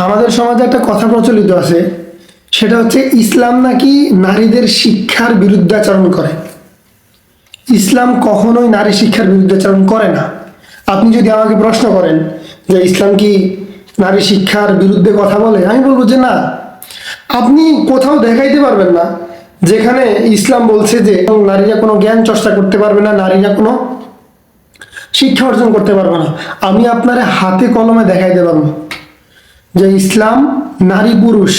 আমাদের সমাজে একটা কথা প্রচলিত আছে, সেটা হচ্ছে ইসলাম নাকি নারীদের শিক্ষার বিরুদ্ধাচরণ করে। ইসলাম কখনোই নারী শিক্ষার বিরুদ্ধাচরণ করে না। আপনি যদি আমাকে প্রশ্ন করেন যে ইসলাম কি নারী শিক্ষার বিরুদ্ধে কথা বলে, আমি বলবো যে না। আপনি কোথাও দেখাইতে পারবেন না যেখানে ইসলাম বলছে যে নারীরা কোনো জ্ঞান চর্চা করতে পারবে না, নারীরা কোনো শিক্ষা অর্জন করতে পারবে না। আমি আপনার হাতে কলমে দেখাইতে পারবো যে ইসলাম নারী পুরুষ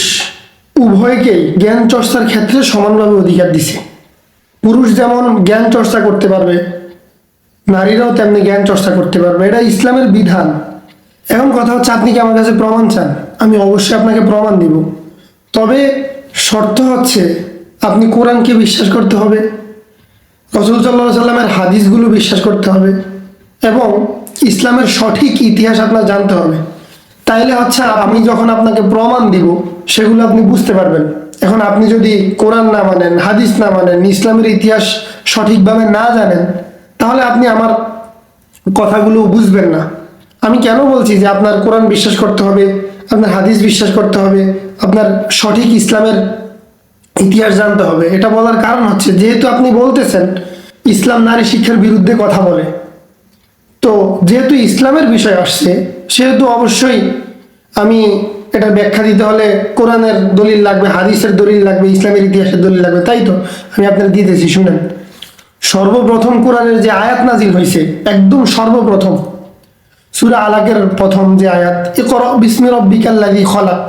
উভয়কেই জ্ঞান চর্চার ক্ষেত্রে সমানভাবে অধিকার দিছে। পুরুষ যেমন জ্ঞান চর্চা করতে পারবে, নারীরাও তেমনি জ্ঞান চর্চা করতে পারবে, এটা ইসলামের বিধান। এখন কথা হচ্ছে, আপনি কি আমার কাছে প্রমাণ চান? আমি অবশ্যই আপনাকে প্রমাণ দিব, তবে শর্ত হচ্ছে আপনি কোরআনকে বিশ্বাস করতে হবে, রাসূল সাল্লাল্লাহু আলাইহি সাল্লামের হাদিসগুলো বিশ্বাস করতে হবে, এবং ইসলামের সঠিক ইতিহাস আপনার জানতে হবে। তাইলে হচ্ছে আমি যখন আপনাকে প্রমাণ দিব সেগুলো আপনি বুঝতে পারবেন। এখন আপনি যদি কোরআন না মানেন, হাদিস না মানেন, ইসলামের ইতিহাস সঠিকভাবে না জানেন, তাহলে আপনি আমার কথাগুলো বুঝবেন না। আমি কেন বলছি যে আপনার কোরআন বিশ্বাস করতে হবে, আপনার হাদিস বিশ্বাস করতে হবে, আপনার সঠিক ইসলামের ইতিহাস জানতে হবে, এটা বলার কারণ হচ্ছে যেহেতু আপনি বলতেছেন ইসলাম নারী শিক্ষার বিরুদ্ধে কথা বলে, তো যেহেতু ইসলামের বিষয় আসছে সেহেতু অবশ্যই আমি এটা ব্যাখ্যা দিতে হলে কোরআনের দলিল লাগবে, হাদিসের দলিল লাগবে, ইসলামের ইতিহাসের দলিল লাগবে। তাই তো আমি আপনার দিতেছি, শুনেন। সর্বপ্রথম কোরআনের যে আয়াত নাজিল হয়েছে, একদম সর্বপ্রথম সূরা আলাকের প্রথম যে আয়াত, ইকরা বিসমি রাব্বিকাল্লাযী খলাক,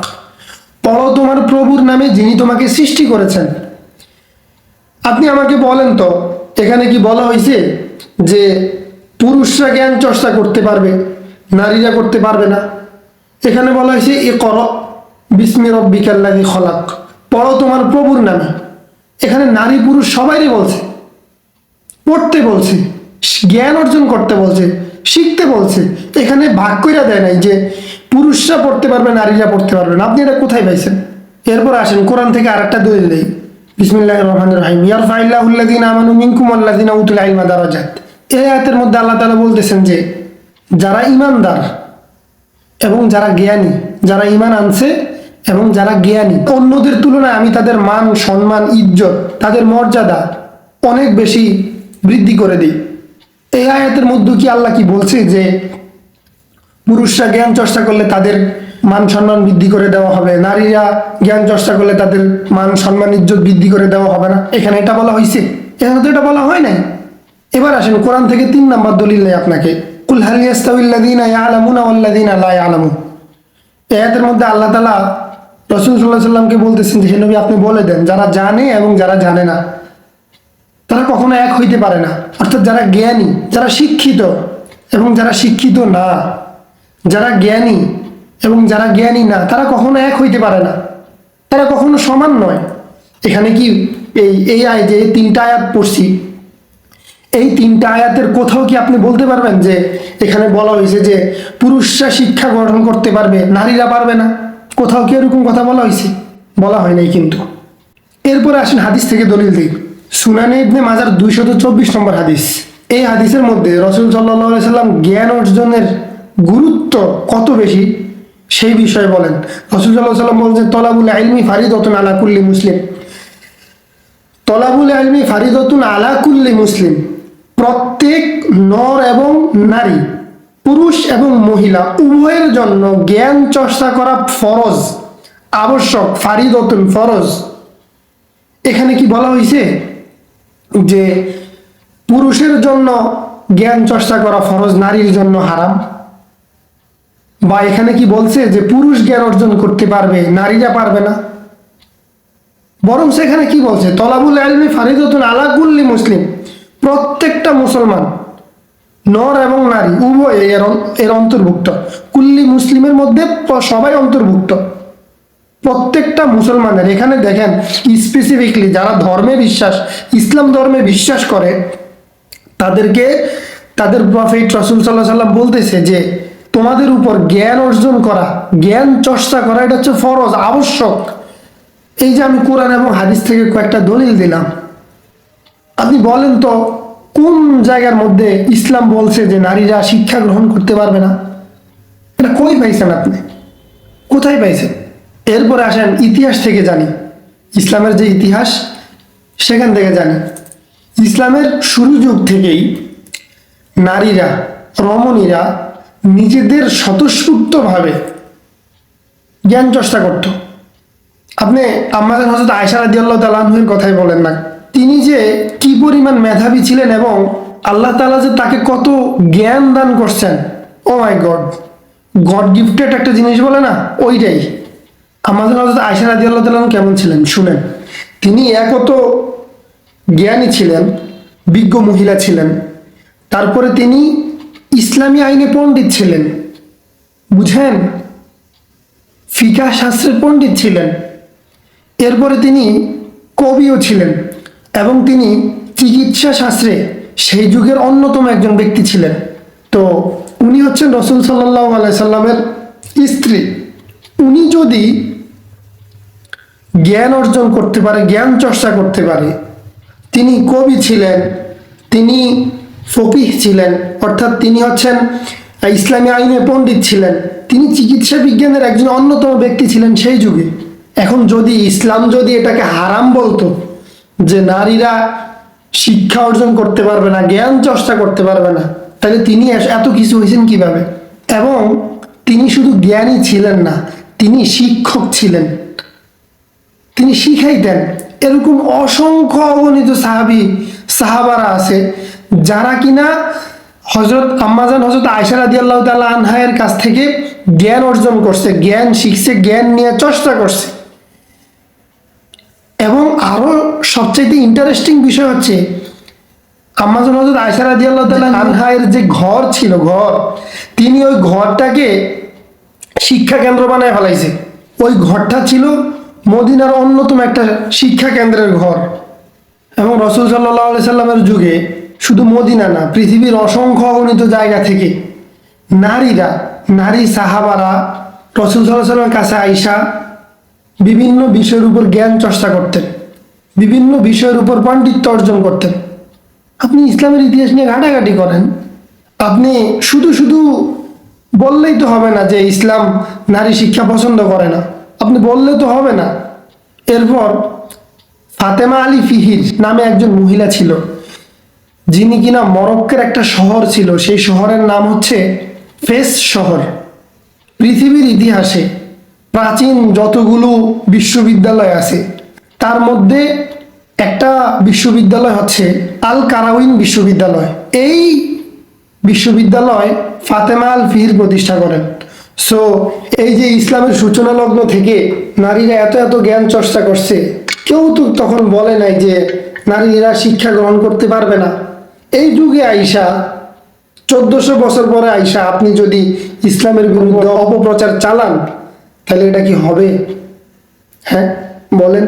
পড়ো তোমার প্রভুর নামে যিনি তোমাকে সৃষ্টি করেছেন। আপনি আমাকে বলেন তো, এখানে কি বলা হয়েছে যে পুরুষরা জ্ঞান চর্চা করতে পারবে, নারীরা করতে পারবে না? এখানে বলা হয়েছে ইকরা বিসমি রাব্বিকাল্লাযী খলাক, পড়ো তোমার প্রভুর নামে। এখানে নারী পুরুষ সবাইরই বলছে, পড়তে বলছে, জ্ঞান অর্জন করতে বলছে, শিখতে বলছে। এখানে ভাগ কইরা দেয় নাই যে পুরুষরা পড়তে পারবে, নারীরা পড়তে পারবে না। আপনি এটা কোথায় পাইছেন? এরপর আসেন কোরআন থেকে আরেকটা দলিল দেই। বিসমিল্লাহির রহমানির রহিম, ইয়ারফাইল্লাহুল্লাযীনা আমানু মিনকুম ওয়াল্লাযীনা উতুল ইলমা দারাজাত। এই আয়াতের মধ্যে আল্লাহ তাআলা বলতেছেন যে যারা ঈমানদার এবং যারা জ্ঞানী, যারা ঈমান আনছে এবং যারা জ্ঞানী, অন্যদের তুলনায় আমি তাদের মান, সম্মান, ইজ্জত, তাদের মর্যাদা অনেক বেশি বৃদ্ধি করে দিই। এই আয়াতের মধ্যে কি আল্লাহ কি বলছে যে পুরুষরা জ্ঞান চর্চা করলে তাদের মান সম্মান বৃদ্ধি করে দেওয়া হবে, নারীরা জ্ঞান চর্চা করলে তাদের মান সম্মান ইজ্জত বৃদ্ধি করে দেওয়া হবে না? এখানে এটা বলা হয়েছে? এখানে তো এটা বলা হয় নাই। এবার আসেন কোরআন থেকে ৩ নাম্বার দলিল নেই আপনাকে, কুল হাল ইয়াস্তাউিল্লাযীনা ইয়ালামুনা ওয়াল্লাযীনা লা ইয়ালামুন। এই আয়াতের মধ্যে আল্লাহ তাআলা রাসূল সাল্লাল্লাহু আলাইহি সাল্লামকে বলতেছেন যে হে নবী, আপনি বলে দেন যারা জানে এবং যারা জানে না তারা কখনো এক হইতে পারে না। অর্থাৎ যারা জ্ঞানী, যারা শিক্ষিত এবং যারা শিক্ষিত না, যারা জ্ঞানী এবং যারা জ্ঞানী না, তারা কখনো এক হইতে পারে না, তারা কখনো সমান নয়। এখানে কি এই যে ৩টা আয়াত পড়ছি, এই ৩টা আয়াতের কোথাও কি আপনি বলতে পারবেন যে এখানে বলা হয়েছে যে পুরুষরা শিক্ষা গ্রহণ করতে পারবে, নারীরা পারবে না? কোথাও কি এরকম কথা বলা হয়েছে? বলা হয় নাই কিন্তু। এরপরে আসেন হাদিস থেকে দলিল দিই। সুনানে ইবনে মাজার ২২৪ নম্বর হাদিস। এই হাদিসের মধ্যে রাসূল সাল্লাল্লাহু আলাইহি সাল্লাম জ্ঞান অর্জনের গুরুত্ব কত বেশি সেই বিষয়ে বলেন। রাসূল সাল্লাল্লাহু আলাইহি সাল্লাম বলছেন, তলাবুল ইলমি ফারিদাতুন আলা কুল্লি মুসলিম। তলাবুল ইলমি ফারিদাতুন আলা কুল্লি মুসলিম, প্রত্যেক নর এবং নারী, পুরুষ এবং মহিলা উভয়ের জন্য জ্ঞান চর্চা করা ফরজ, আবশ্যক। ফারিদাতুন, ফরজ। এখানে কি বলা হয়েছে যে পুরুষের জন্য জ্ঞান চর্চা করা ফরজ, নারীর জন্য হারাম? বা এখানে কি বলছে যে পুরুষ জ্ঞান অর্জন করতে পারবে, নারীরা পারবে না? বরং সেখানে কি বলছে, তলাবুল ইলমি ফারিদাতুন আলা কুল্লি মুসলিম, প্রত্যেকটা মুসলমান, নর এবং নারী উভয় এর অন্তর্ভুক্ত। কুল্লি মুসলিমের মধ্যে সবাই অন্তর্ভুক্ত, প্রত্যেকটা মুসলমানের। এখানে দেখেন স্পেসিফিকলি যারা ধর্মে বিশ্বাস, ইসলাম ধর্মে বিশ্বাস করে, তাদেরকে তাদের প্রফেট রাসূল সাল্লাল্লাহু আলাইহি সাল্লাম বলতেছে যে তোমাদের উপর জ্ঞান অর্জন করা, জ্ঞান চর্চা করা, এটা হচ্ছে ফরজ, আবশ্যক। এই যে আমি কোরআন এবং হাদিস থেকে কয়েকটা দলিল দিলাম, আপনি বলেন তো কোন জায়গার মধ্যে ইসলাম বলছে যে নারীরা শিক্ষা গ্রহণ করতে পারবে না? এটা কই পাইছেন আপনি? কোথায় পাইছেন? এরপরে আসেন ইতিহাস থেকে জানি, ইসলামের যে ইতিহাস সেখান থেকে জানি। ইসলামের শুরু যুগ থেকেই নারীরা, রমণীরা নিজেদের স্বতঃস্ফূর্তভাবে জ্ঞান চর্চা করত। আপনি আমাদের হযরত আয়েশা রাদিয়াল্লাহু তাআলা আনহার কথাই বলেন না, তিনি যে কি পরিমাণ মেধাবী ছিলেন এবং আল্লাহ তাআলা যে তাকে কত জ্ঞান দান করছেন, ও মাই গড, গড গিফটেড একটা জিনিস বলে না, ওইটাই। আমাদের হযরত আয়েশা রাদিয়াল্লাহু তাআলা আনহা কেমন ছিলেন শুনেন। তিনি একত জ্ঞানী ছিলেন, বিজ্ঞ মহিলা ছিলেন, তারপরে তিনি ইসলামী আইনে পণ্ডিত ছিলেন, বুঝেন, ফিকাহ শাস্ত্রের পণ্ডিত ছিলেন। এরপরে তিনি কবিও ছিলেন এবং তিনি চিকিৎসা শাস্ত্রে সেই যুগের অন্যতম একজন ব্যক্তি ছিলেন। তো উনি হচ্ছেন রাসূল সাল্লাল্লাহু আলাইহি সাল্লামের স্ত্রী। উনি যদি জ্ঞান অর্জন করতে পারে, জ্ঞান চর্চা করতে পারে, তিনি কবি ছিলেন, তিনি ফকিহ ছিলেন, অর্থাৎ তিনি হচ্ছেন ইসলামী আইনে পণ্ডিত ছিলেন, তিনি চিকিৎসা বিজ্ঞানের একজন অন্যতম ব্যক্তি ছিলেন সেই যুগে। এখন যদি ইসলাম যদি এটাকে হারাম বলতো, যে নারীরা শিক্ষা অর্জন করতে পারবে না, জ্ঞান চর্চা করতে পারবে না, তাহলে তিনি এত কিছু হয়েছেন কিভাবে? এবং তিনি শুধু জ্ঞানী ছিলেন না, তিনি শিক্ষক ছিলেন, তিনি শিখাইতেন। এরকম অসংখ্য অগণিত সাহাবারা আছে যারা কিনা হযরত আয়েশা রাদিয়াল্লাহু তাআলা আনহার কাছ থেকে জ্ঞান অর্জন করছে, জ্ঞান শিখছে, জ্ঞান নিয়ে চর্চা করছে। এবং আরো সবচেয়ে ইন্টারেস্টিং বিষয় হচ্ছে হযরত আয়েশা রাদিয়াল্লাহু তাআলা আনহার যে ঘর ছিল, তিনি ওই ঘরটাকে শিক্ষা কেন্দ্র বানায় ফেলাইছে। ওই ঘরটা ছিল মদিনার অন্যতম একটা শিক্ষা কেন্দ্রের ঘর। এবং রাসূল সাল্লাল্লাহু আলাইহি সাল্লামের যুগে শুধু মদিনা না, পৃথিবীর অসংখ্য অগণিত জায়গা থেকে নারী সাহাবারা রাসূল সাল্লাল্লাহু আলাইহি সাল্লামের কাছে আইসা বিভিন্ন বিষয়ের উপর জ্ঞান চর্চা করতেন, বিভিন্ন বিষয়ের উপর পাণ্ডিত্য অর্জন করতেন। আপনি ইসলামের ইতিহাস নিয়ে ঘাটাঘাটি করেন, আপনি শুধু শুধু বললেই তো হবে না যে ইসলাম নারী শিক্ষা পছন্দ করে না, আপনি বললে তো হবে না। এরপর ফাতেমা আলী ফিহির নামে একজন মহিলা ছিল, যিনি কিনা মরক্কোর একটা শহর ছিল, সেই শহরের নাম হচ্ছে ফেস শহর। পৃথিবীর ইতিহাসে প্রাচীন যতগুলো বিশ্ববিদ্যালয় আছে তার মধ্যে একটা বিশ্ববিদ্যালয় হচ্ছে আল কারাউইন বিশ্ববিদ্যালয়। এই বিশ্ববিদ্যালয় ফাতেমা আল ফিহির প্রতিষ্ঠা করেন। সো এই যে ইসলামের সূচনা লগ্ন থেকে নারীরা এত এত জ্ঞান চর্চা করছে, কেউ তো তখন বলে নাই যে নারীরা শিক্ষা গ্রহণ করতে পারবে না। এই যুগে আইসা 1400 বছর পরে আইসা আপনি যদি ইসলামের বিরুদ্ধে অপপ্রচার চালান, তাহলে এটা কি হবে? হ্যাঁ বলেন।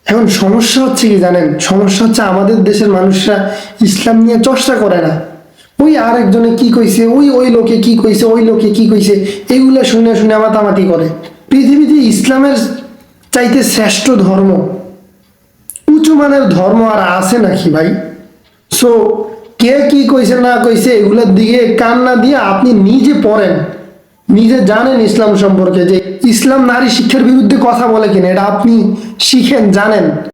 এখন সমস্যা হচ্ছে কি জানেন? সমস্যা হচ্ছে আমাদের দেশের মানুষরা ইসলাম নিয়ে চর্চা করে না। ওই আরেকজনে কি কইছে, ওই লোকে কি কইছে, ওই লোকে কি কইছে, এগুলো শুনে শুনে মাতামাতি করে। পৃথিবীতে ইসলামের চাইতে শ্রেষ্ঠ ধর্ম, উঁচু মানের ধর্ম আর আছে নাকি ভাই? সো কে কি কইছে না কইছে এগুলোর দিকে কান না দিয়ে আপনি নিজে পড়েন, নিজে জানেন ইসলাম সম্পর্কে, যে ইসলাম নারী শিক্ষার বিরুদ্ধে কথা বলে কিনা, এটা আপনি শিখেন, জানেন।